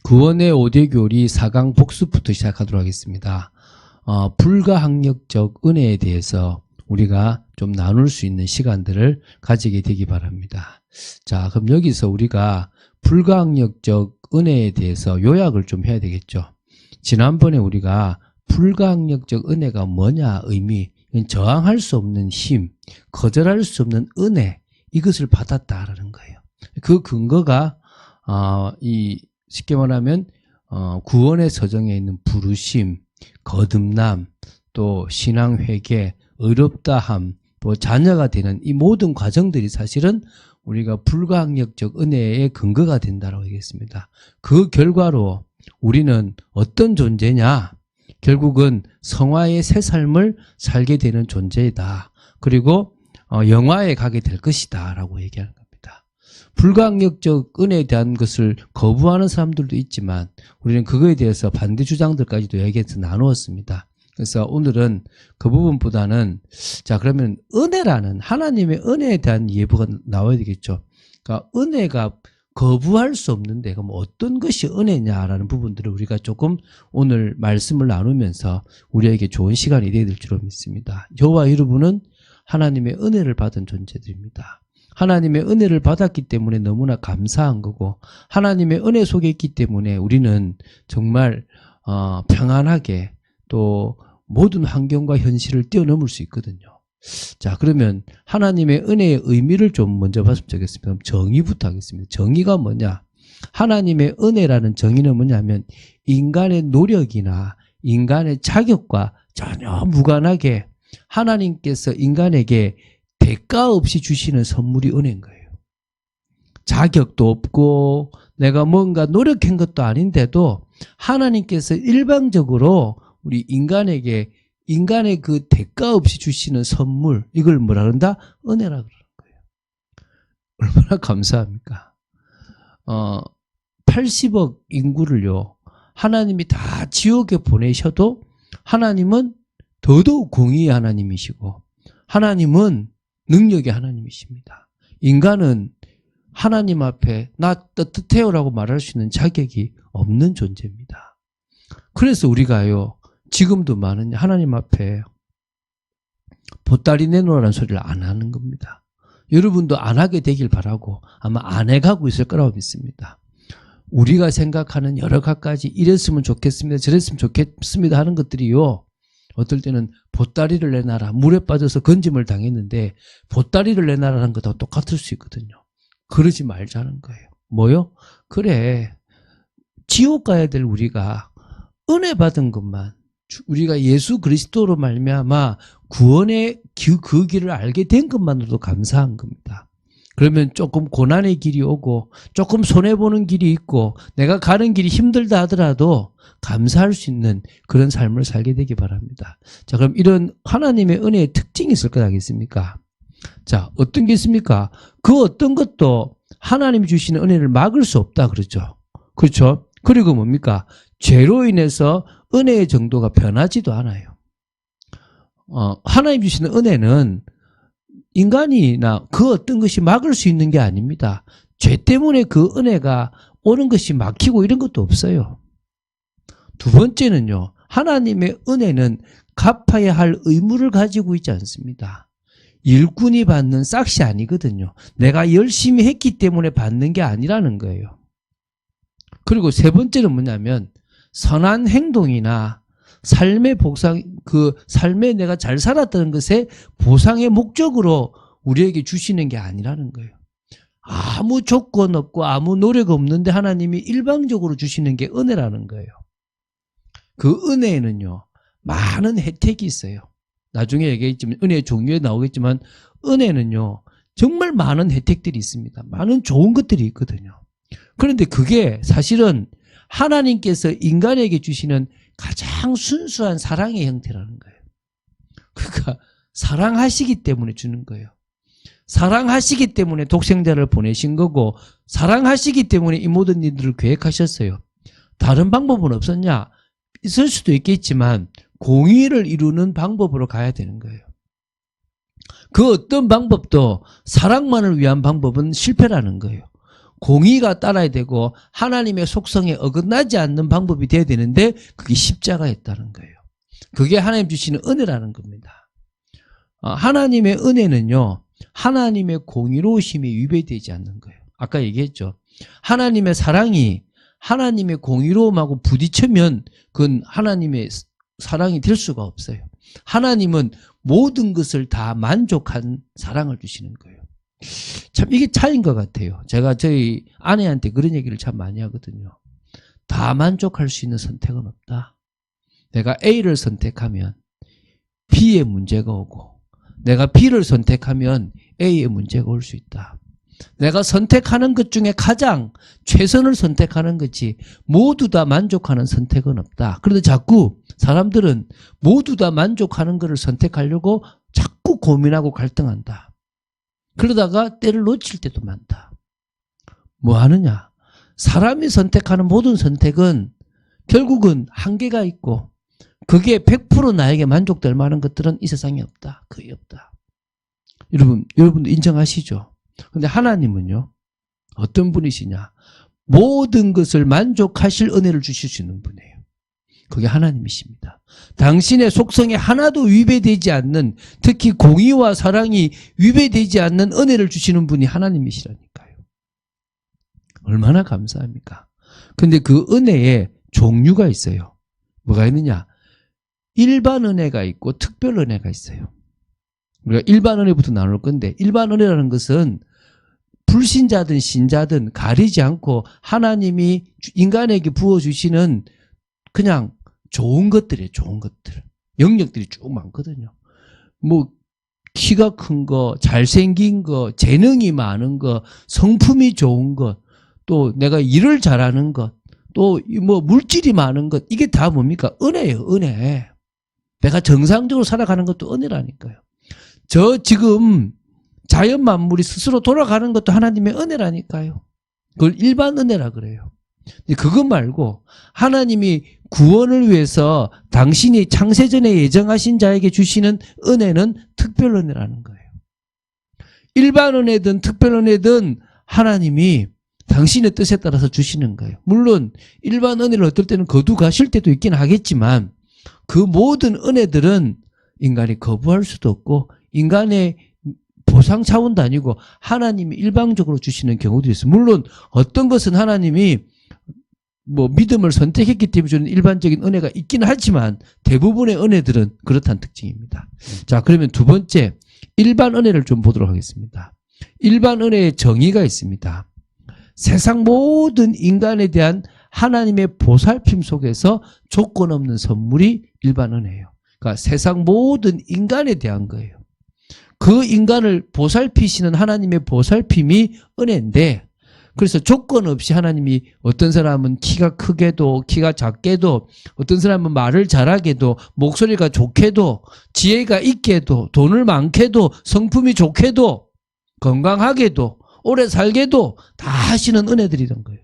구원의 5대 교리 4강 복습부터 시작하도록 하겠습니다. 불가항력적 은혜에 대해서 우리가 좀 나눌 수 있는 시간들을 가지게 되기 바랍니다. 자, 그럼 여기서 우리가 불가항력적 은혜에 대해서 요약을 좀 해야 되겠죠. 지난번에 우리가 불가항력적 은혜가 뭐냐 의미, 저항할 수 없는 힘, 거절할 수 없는 은혜, 이것을 받았다라는 거예요. 그 근거가 쉽게 말하면 구원의 서정에 있는 부르심, 거듭남, 또 신앙회개, 의롭다함, 또 자녀가 되는 이 모든 과정들이 사실은 우리가 불가항력적 은혜의 근거가 된다고 하겠습니다. 그 결과로 우리는 어떤 존재냐? 결국은 성화의 새 삶을 살게 되는 존재이다. 그리고 영화에 가게 될 것이다 라고 얘기하는 겁니다. 불가항력적 은혜에 대한 것을 거부하는 사람들도 있지만 우리는 그거에 대해서 반대 주장들까지도 여기에서 나누었습니다. 그래서 오늘은 그 부분보다는 자, 그러면 은혜라는 하나님의 은혜에 대한 예부가 나와야 되겠죠. 그러니까 은혜가 거부할 수 없는데 그럼 어떤 것이 은혜냐라는 부분들을 우리가 조금 오늘 말씀을 나누면서 우리에게 좋은 시간이 되어야 될 줄 믿습니다. 저와 여러분은 하나님의 은혜를 받은 존재들입니다. 하나님의 은혜를 받았기 때문에 너무나 감사한 거고 하나님의 은혜 속에 있기 때문에 우리는 정말 평안하게 또 모든 환경과 현실을 뛰어넘을 수 있거든요. 자, 그러면 하나님의 은혜의 의미를 좀 먼저 봤으면 좋겠습니다. 정의부터 하겠습니다. 정의가 뭐냐? 하나님의 은혜라는 정의는 뭐냐면 인간의 노력이나 인간의 자격과 전혀 무관하게 하나님께서 인간에게 대가 없이 주시는 선물이 은혜인 거예요. 자격도 없고 내가 뭔가 노력한 것도 아닌데도 하나님께서 일방적으로 우리 인간의 그 대가 없이 주시는 선물, 이걸 뭐라 그런다? 은혜라 그러는 거예요. 얼마나 감사합니까? 80억 인구를요, 하나님이 다 지옥에 보내셔도 하나님은 더더욱 공의의 하나님이시고 하나님은 능력의 하나님이십니다. 인간은 하나님 앞에 나 뜻해요라고 말할 수 있는 자격이 없는 존재입니다. 그래서 우리가요, 지금도 많은 하나님 앞에 보따리 내놓으라는 소리를 안 하는 겁니다. 여러분도 안 하게 되길 바라고 아마 안 해가고 있을 거라고 믿습니다. 우리가 생각하는 여러 가지 이랬으면 좋겠습니다, 저랬으면 좋겠습니다 하는 것들이요, 어떨 때는 보따리를 내놔라, 물에 빠져서 건짐을 당했는데 보따리를 내놔라는 것하고 똑같을 수 있거든요. 그러지 말자는 거예요. 뭐요? 그래, 지옥 가야 될 우리가 은혜 받은 것만, 우리가 예수 그리스도로 말미암아 구원의 그 길을 알게 된 것만으로도 감사한 겁니다. 그러면 조금 고난의 길이 오고 조금 손해보는 길이 있고 내가 가는 길이 힘들다 하더라도 감사할 수 있는 그런 삶을 살게 되기 바랍니다. 자, 그럼 이런 하나님의 은혜의 특징이 있을 것 아니겠습니까? 자, 어떤 게 있습니까? 그 어떤 것도 하나님이 주시는 은혜를 막을 수 없다 그러죠. 그렇죠? 그리고 뭡니까? 죄로 인해서 은혜의 정도가 변하지도 않아요. 하나님 주시는 은혜는 인간이나 그 어떤 것이 막을 수 있는 게 아닙니다. 죄 때문에 그 은혜가 오는 것이 막히고 이런 것도 없어요. 두 번째는요, 하나님의 은혜는 갚아야 할 의무를 가지고 있지 않습니다. 일꾼이 받는 싹이 아니거든요. 내가 열심히 했기 때문에 받는 게 아니라는 거예요. 그리고 세 번째는 뭐냐면 선한 행동이나 삶의 보상, 그 삶에 내가 잘 살았다는 것에 보상의 목적으로 우리에게 주시는 게 아니라는 거예요. 아무 조건 없고 아무 노력 없는데 하나님이 일방적으로 주시는 게 은혜라는 거예요. 그 은혜에는요, 많은 혜택이 있어요. 나중에 얘기했지만 은혜의 종류에 나오겠지만 은혜는요, 정말 많은 혜택들이 있습니다. 많은 좋은 것들이 있거든요. 그런데 그게 사실은 하나님께서 인간에게 주시는 가장 순수한 사랑의 형태라는 거예요. 그러니까 사랑하시기 때문에 주는 거예요. 사랑하시기 때문에 독생자를 보내신 거고 사랑하시기 때문에 이 모든 일들을 계획하셨어요. 다른 방법은 없었냐? 있을 수도 있겠지만 공의를 이루는 방법으로 가야 되는 거예요. 그 어떤 방법도 사랑만을 위한 방법은 실패라는 거예요. 공의가 따라야 되고 하나님의 속성에 어긋나지 않는 방법이 돼야 되는데 그게 십자가였다는 거예요. 그게 하나님 주시는 은혜라는 겁니다. 하나님의 은혜는요, 하나님의 공의로우심에 위배되지 않는 거예요. 아까 얘기했죠. 하나님의 사랑이 하나님의 공의로움하고 부딪히면 그건 하나님의 사랑이 될 수가 없어요. 하나님은 모든 것을 다 만족한 사랑을 주시는 거예요. 참 이게 차이인 것 같아요. 제가 저희 아내한테 그런 얘기를 참 많이 하거든요. 다 만족할 수 있는 선택은 없다. 내가 A를 선택하면 B의 문제가 오고, 내가 B를 선택하면 A의 문제가 올 수 있다. 내가 선택하는 것 중에 가장 최선을 선택하는 거지 모두 다 만족하는 선택은 없다. 그런데 자꾸 사람들은 모두 다 만족하는 것을 선택하려고 자꾸 고민하고 갈등한다. 그러다가 때를 놓칠 때도 많다. 뭐 하느냐? 사람이 선택하는 모든 선택은 결국은 한계가 있고 그게 100% 나에게 만족될 만한 것들은 이 세상에 없다. 거의 없다. 여러분도 인정하시죠? 근데 하나님은요, 어떤 분이시냐? 모든 것을 만족하실 은혜를 주실 수 있는 분이에요. 그게 하나님이십니다. 당신의 속성에 하나도 위배되지 않는, 특히 공의와 사랑이 위배되지 않는 은혜를 주시는 분이 하나님이시라니까요. 얼마나 감사합니까? 근데 그 은혜에 종류가 있어요. 뭐가 있느냐? 일반 은혜가 있고 특별 은혜가 있어요. 우리가 일반 은혜부터 나눌 건데, 일반 은혜라는 것은 불신자든 신자든 가리지 않고 하나님이 인간에게 부어주시는 그냥 좋은 것들이에요. 좋은 것들. 영역들이 쭉 많거든요. 뭐 키가 큰 거, 잘생긴 거, 재능이 많은 거, 성품이 좋은 것, 또 내가 일을 잘하는 것, 또 뭐 물질이 많은 것, 이게 다 뭡니까? 은혜예요. 은혜. 내가 정상적으로 살아가는 것도 은혜라니까요. 저 지금 자연 만물이 스스로 돌아가는 것도 하나님의 은혜라니까요. 그걸 일반 은혜라 그래요. 그것 말고 하나님이 구원을 위해서 당신이 창세전에 예정하신 자에게 주시는 은혜는 특별 은혜라는 거예요. 일반 은혜든 특별 은혜든 하나님이 당신의 뜻에 따라서 주시는 거예요. 물론 일반 은혜를 어떨 때는 거두가실 때도 있긴 하겠지만 그 모든 은혜들은 인간이 거부할 수도 없고 인간의 보상 차원도 아니고 하나님이 일방적으로 주시는 경우도 있어요. 물론 어떤 것은 하나님이 뭐 믿음을 선택했기 때문에 주는 일반적인 은혜가 있긴 하지만 대부분의 은혜들은 그렇다는 특징입니다. 자, 그러면 두 번째 일반 은혜를 좀 보도록 하겠습니다. 일반 은혜의 정의가 있습니다. 세상 모든 인간에 대한 하나님의 보살핌 속에서 조건 없는 선물이 일반 은혜예요. 그러니까 세상 모든 인간에 대한 거예요. 그 인간을 보살피시는 하나님의 보살핌이 은혜인데, 그래서 조건 없이 하나님이 어떤 사람은 키가 크게도 키가 작게도 어떤 사람은 말을 잘하게도 목소리가 좋게도 지혜가 있게도 돈을 많게도 성품이 좋게도 건강하게도 오래 살게도 다 하시는 은혜들이란 거예요.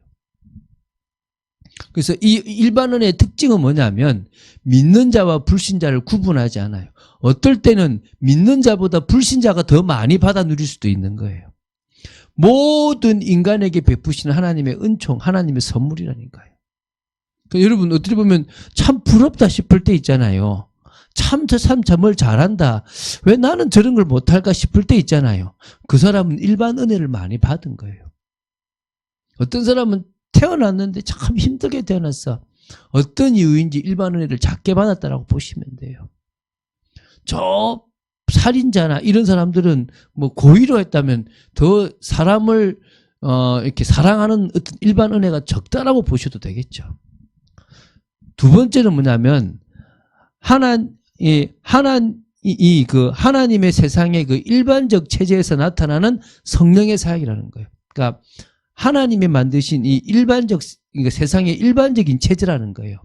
그래서 이 일반 은혜의 특징은 뭐냐면 믿는 자와 불신자를 구분하지 않아요. 어떨 때는 믿는 자보다 불신자가 더 많이 받아 누릴 수도 있는 거예요. 모든 인간에게 베푸시는 하나님의 은총, 하나님의 선물이라니까요. 그러니까 여러분 어떻게 보면 참 부럽다 싶을 때 있잖아요. 참 저 사람 뭘 잘한다. 왜 나는 저런 걸 못할까 싶을 때 있잖아요. 그 사람은 일반 은혜를 많이 받은 거예요. 어떤 사람은 태어났는데 참 힘들게 태어났어. 어떤 이유인지 일반 은혜를 작게 받았다라고 보시면 돼요. 저 살인자나 이런 사람들은 뭐 고의로 했다면 더 사람을 이렇게 사랑하는 어떤 일반 은혜가 적다라고 보셔도 되겠죠. 두 번째는 뭐냐면 하나님의 세상의 그 일반적 체제에서 나타나는 성령의 사역이라는 거예요. 그러니까 하나님이 만드신 이 일반적 그러니까 세상의 일반적인 체제라는 거예요.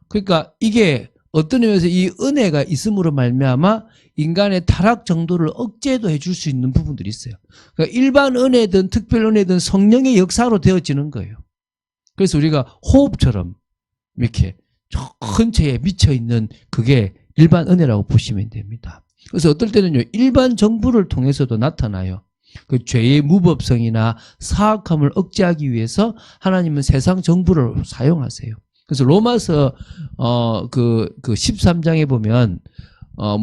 그러니까 이게 어떤 의미에서 이 은혜가 있음으로 말미암아 인간의 타락 정도를 억제도 해줄 수 있는 부분들이 있어요. 그러니까 일반 은혜든 특별 은혜든 성령의 역사로 되어지는 거예요. 그래서 우리가 호흡처럼 이렇게 근처에 미쳐 있는 그게 일반 은혜라고 보시면 됩니다. 그래서 어떨 때는요 일반 정부를 통해서도 나타나요. 그 죄의 무법성이나 사악함을 억제하기 위해서 하나님은 세상 정부를 사용하세요. 그래서 로마서 그 13장에 보면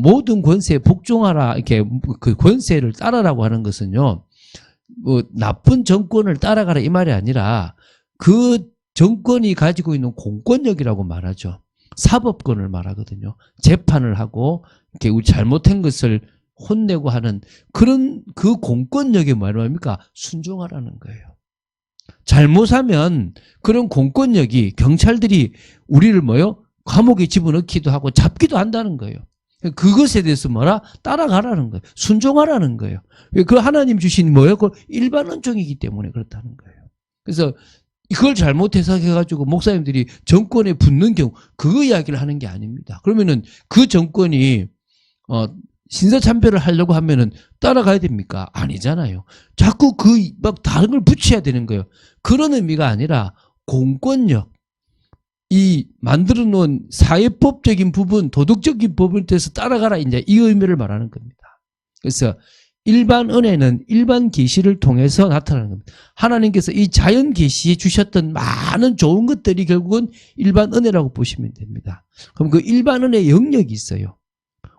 모든 권세에 복종하라, 이렇게 그 권세를 따르라고 하는 것은요, 뭐 나쁜 정권을 따라가라 이 말이 아니라 그 정권이 가지고 있는 공권력이라고 말하죠. 사법권을 말하거든요. 재판을 하고 이렇게 우리 잘못한 것을 혼내고 하는 그런 그 공권력이 뭐랍니까? 순종하라는 거예요. 잘못하면 그런 공권력이 경찰들이 우리를 뭐요? 감옥에 집어넣기도 하고 잡기도 한다는 거예요. 그것에 대해서 뭐라? 따라가라는 거예요. 순종하라는 거예요. 그 하나님 주신 뭐예요? 그 일반 은총이기 때문에 그렇다는 거예요. 그래서 그걸 잘못 해석해가지고 목사님들이 정권에 붙는 경우 그 이야기를 하는 게 아닙니다. 그러면은 그 정권이 신사참배를 하려고 하면은 따라가야 됩니까? 아니잖아요. 자꾸 막 다른 걸 붙여야 되는 거예요. 그런 의미가 아니라 공권력, 이 만들어 놓은 사회법적인 부분, 도덕적인 부분에 대해서 따라가라, 이제 이 의미를 말하는 겁니다. 그래서 일반 은혜는 일반 계시를 통해서 나타나는 겁니다. 하나님께서 이 자연 계시에 주셨던 많은 좋은 것들이 결국은 일반 은혜라고 보시면 됩니다. 그럼 그 일반 은혜의 영역이 있어요.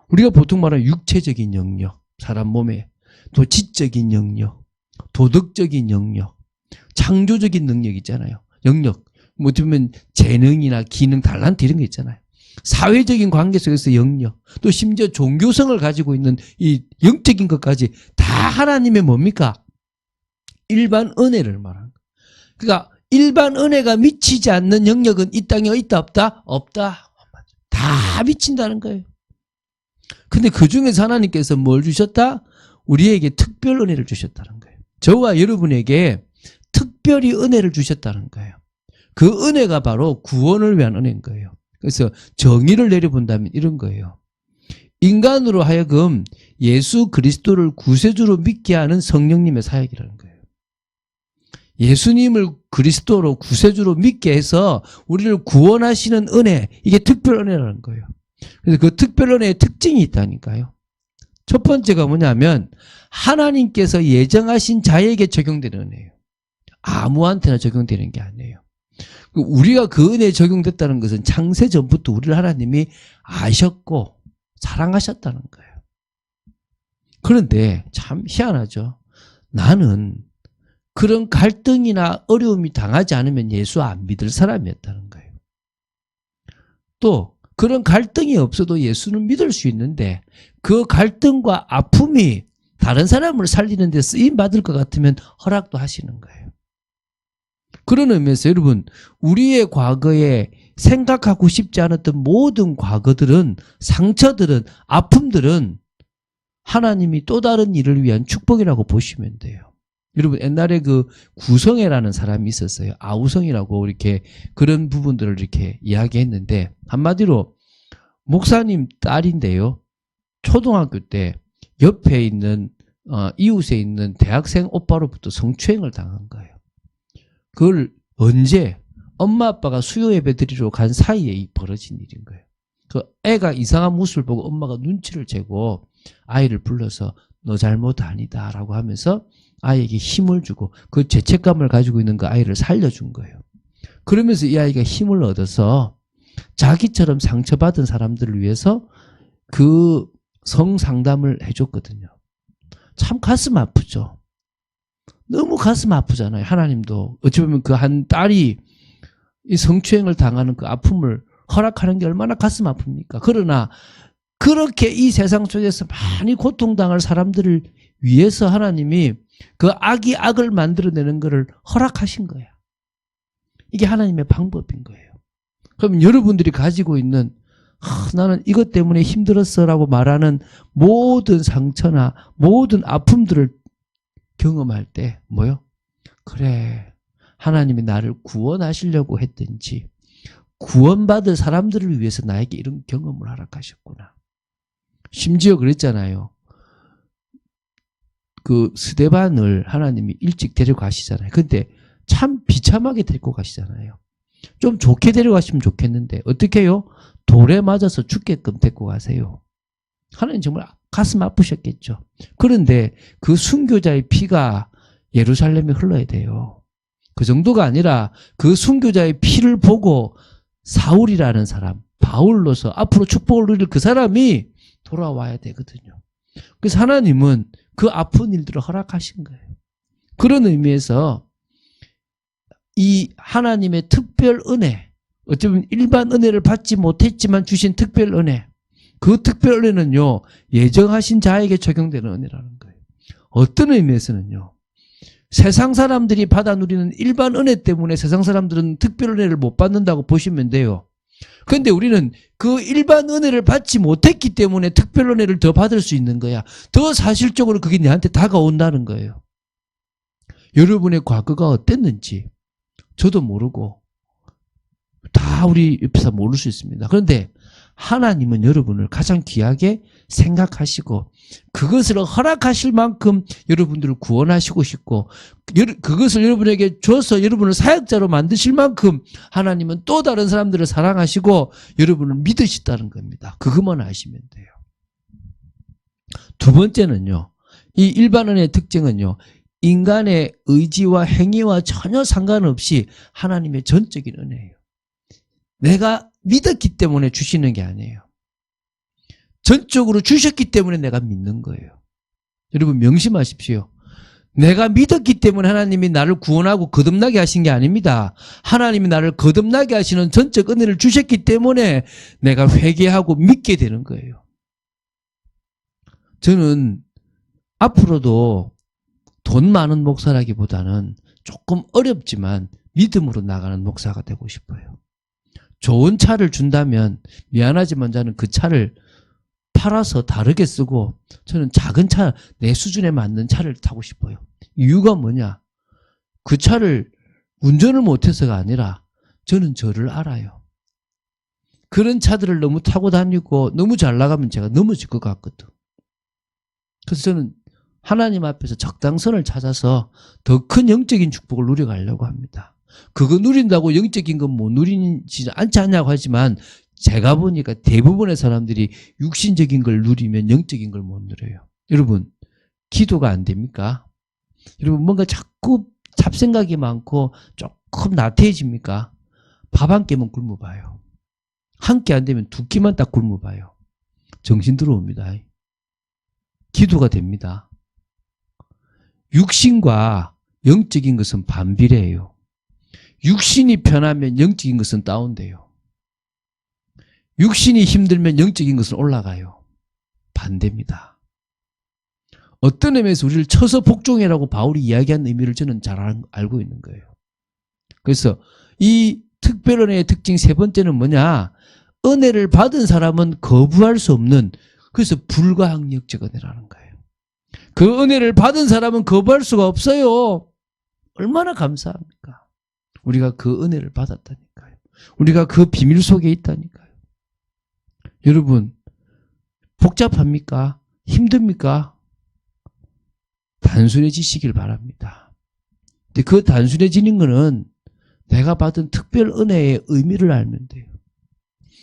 우리가 보통 말하는 육체적인 영역, 사람 몸에, 또 지적인 영역, 도덕적인 영역, 창조적인 능력 있잖아요. 영역. 뭐 어떻게 보면 재능이나 기능, 달란트 이런 게 있잖아요. 사회적인 관계 속에서 영역, 또 심지어 종교성을 가지고 있는 이 영적인 것까지 다 하나님의 뭡니까? 일반 은혜를 말하는 거예요. 그러니까 일반 은혜가 미치지 않는 영역은 이 땅에 있다 없다? 없다. 다 미친다는 거예요. 근데 그 중에서 하나님께서 뭘 주셨다? 우리에게 특별 은혜를 주셨다는 거예요. 저와 여러분에게 특별히 은혜를 주셨다는 거예요. 그 은혜가 바로 구원을 위한 은혜인 거예요. 그래서 정의를 내려본다면 이런 거예요. 인간으로 하여금 예수 그리스도를 구세주로 믿게 하는 성령님의 사역이라는 거예요. 예수님을 그리스도로 구세주로 믿게 해서 우리를 구원하시는 은혜, 이게 특별 은혜라는 거예요. 그래서 그 특별 은혜의 특징이 있다니까요. 첫 번째가 뭐냐면 하나님께서 예정하신 자에게 적용되는 은혜예요. 아무한테나 적용되는 게 아니에요. 우리가 그 은혜에 적용됐다는 것은 창세 전부터 우리를 하나님이 아셨고 사랑하셨다는 거예요. 그런데 참 희한하죠. 나는 그런 갈등이나 어려움이 당하지 않으면 예수 안 믿을 사람이었다는 거예요. 또 그런 갈등이 없어도 예수는 믿을 수 있는데 그 갈등과 아픔이 다른 사람을 살리는 데 쓰임받을 것 같으면 허락도 하시는 거예요. 그런 의미에서 여러분, 우리의 과거에 생각하고 싶지 않았던 모든 과거들은, 상처들은, 아픔들은 하나님이 또 다른 일을 위한 축복이라고 보시면 돼요. 여러분, 옛날에 그 구성애라는 사람이 있었어요. 아우성이라고 이렇게 그런 부분들을 이렇게 이야기했는데, 한마디로 목사님 딸인데요. 초등학교 때 옆에 있는 이웃에 있는 대학생 오빠로부터 성추행을 당한 거예요. 그걸 언제 엄마 아빠가 수요 예배 드리러 간 사이에 벌어진 일인 거예요. 그 애가 이상한 모습을 보고 엄마가 눈치를 채고 아이를 불러서 너 잘못 아니다 라고 하면서 아이에게 힘을 주고 그 죄책감을 가지고 있는 그 아이를 살려준 거예요. 그러면서 이 아이가 힘을 얻어서 자기처럼 상처받은 사람들을 위해서 그 성상담을 해줬거든요. 참 가슴 아프죠. 너무 가슴 아프잖아요. 하나님도 어찌 보면 그 한 딸이 이 성추행을 당하는 그 아픔을 허락하는 게 얼마나 가슴 아픕니까? 그러나 그렇게 이 세상 속에서 많이 고통당할 사람들을 위해서 하나님이 그 악이 악을 만들어내는 것을 허락하신 거야. 이게 하나님의 방법인 거예요. 그럼 여러분들이 가지고 있는 나는 이것 때문에 힘들었어 라고 말하는 모든 상처나 모든 아픔들을 경험할 때 뭐요? 그래, 하나님이 나를 구원하시려고 했든지 구원받을 사람들을 위해서 나에게 이런 경험을 허락하셨구나. 심지어 그랬잖아요. 그 스데반을 하나님이 일찍 데려가시잖아요. 근데 참 비참하게 데리고 가시잖아요. 좀 좋게 데려가시면 좋겠는데 어떻게 해요? 돌에 맞아서 죽게끔 데리고 가세요. 하나님 정말 가슴 아프셨겠죠. 그런데 그 순교자의 피가 예루살렘에 흘러야 돼요. 그 정도가 아니라 그 순교자의 피를 보고 사울이라는 사람, 바울로서 앞으로 축복을 누릴 그 사람이 돌아와야 되거든요. 그래서 하나님은 그 아픈 일들을 허락하신 거예요. 그런 의미에서 이 하나님의 특별 은혜, 어쩌면 일반 은혜를 받지 못했지만 주신 특별 은혜, 그 특별 은혜는요, 예정하신 자에게 적용되는 은혜라는 거예요. 어떤 의미에서는요, 세상 사람들이 받아 누리는 일반 은혜 때문에 세상 사람들은 특별 은혜를 못 받는다고 보시면 돼요. 그런데 우리는 그 일반 은혜를 받지 못했기 때문에 특별 은혜를 더 받을 수 있는 거야. 더 사실적으로 그게 내한테 다가온다는 거예요. 여러분의 과거가 어땠는지 저도 모르고 다 우리 옆에서 모를 수 있습니다. 그런데 하나님은 여러분을 가장 귀하게 생각하시고 그것을 허락하실 만큼 여러분들을 구원하시고 싶고 그것을 여러분에게 줘서 여러분을 사역자로 만드실 만큼 하나님은 또 다른 사람들을 사랑하시고 여러분을 믿으시다는 겁니다. 그것만 아시면 돼요. 두 번째는요. 이 일반은혜의 특징은요. 인간의 의지와 행위와 전혀 상관없이 하나님의 전적인 은혜예요. 내가 믿었기 때문에 주시는 게 아니에요. 전적으로 주셨기 때문에 내가 믿는 거예요. 여러분 명심하십시오. 내가 믿었기 때문에 하나님이 나를 구원하고 거듭나게 하신 게 아닙니다. 하나님이 나를 거듭나게 하시는 전적 은혜를 주셨기 때문에 내가 회개하고 믿게 되는 거예요. 저는 앞으로도 돈 많은 목사라기보다는 조금 어렵지만 믿음으로 나가는 목사가 되고 싶어요. 좋은 차를 준다면 미안하지만 저는 그 차를 팔아서 다르게 쓰고 저는 작은 차, 내 수준에 맞는 차를 타고 싶어요. 이유가 뭐냐? 그 차를 운전을 못해서가 아니라 저는 저를 알아요. 그런 차들을 너무 타고 다니고 너무 잘 나가면 제가 넘어질 것 같거든. 그래서 저는 하나님 앞에서 적당선을 찾아서 더 큰 영적인 축복을 누려가려고 합니다. 그거 누린다고 영적인 건 못 누리지 않지 않냐고 하지만 제가 보니까 대부분의 사람들이 육신적인 걸 누리면 영적인 걸 못 누려요. 여러분 기도가 안 됩니까? 여러분 뭔가 자꾸 잡생각이 많고 조금 나태해집니까? 밥 한 끼만 굶어봐요. 한 끼 안 되면 두 끼만 딱 굶어봐요. 정신 들어옵니다. 기도가 됩니다. 육신과 영적인 것은 반비례해요. 육신이 편하면 영적인 것은 다운돼요. 육신이 힘들면 영적인 것은 올라가요. 반대입니다. 어떤 의미에서 우리를 쳐서 복종해라고 바울이 이야기한 의미를 저는 잘 알고 있는 거예요. 그래서 이 특별은혜의 특징 세 번째는 뭐냐? 은혜를 받은 사람은 거부할 수 없는, 그래서 불가항력적 은혜라는 거예요. 그 은혜를 받은 사람은 거부할 수가 없어요. 얼마나 감사합니까? 우리가 그 은혜를 받았다니까요. 우리가 그 비밀 속에 있다니까요. 여러분 복잡합니까? 힘듭니까? 단순해지시길 바랍니다. 근데 그 단순해지는 거는 내가 받은 특별 은혜의 의미를 알면 돼요.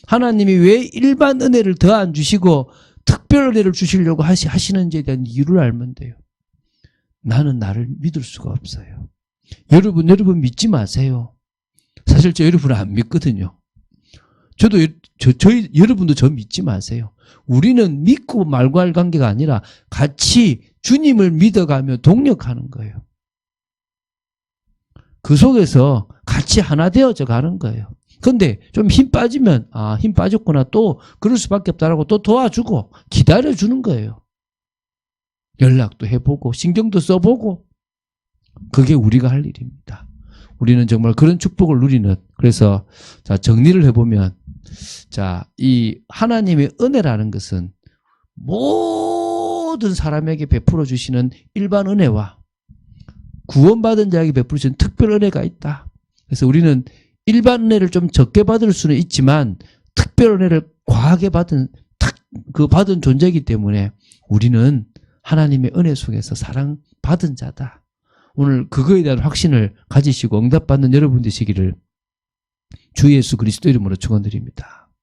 하나님이 왜 일반 은혜를 더 안 주시고 특별 은혜를 주시려고 하시는지에 대한 이유를 알면 돼요. 나는 나를 믿을 수가 없어요. 여러분 믿지 마세요. 사실 저 여러분을 안 믿거든요. 저도 여러분도 저 믿지 마세요. 우리는 믿고 말고 할 관계가 아니라 같이 주님을 믿어가며 동력하는 거예요. 그 속에서 같이 하나 되어져 가는 거예요. 그런데 좀 힘 빠지면 힘 빠졌구나, 또 그럴 수밖에 없다라고 또 도와주고 기다려주는 거예요. 연락도 해보고 신경도 써보고, 그게 우리가 할 일입니다. 우리는 정말 그런 축복을 누리는, 그래서 자 정리를 해보면, 자 이 하나님의 은혜라는 것은 모든 사람에게 베풀어 주시는 일반 은혜와 구원받은 자에게 베풀어 주시는 특별 은혜가 있다. 그래서 우리는 일반 은혜를 좀 적게 받을 수는 있지만 특별 은혜를 과하게 받은 존재이기 때문에 우리는 하나님의 은혜 속에서 사랑받은 자다. 오늘 그거에 대한 확신을 가지시고 응답받는 여러분 되시기를 주 예수 그리스도 이름으로 축원드립니다.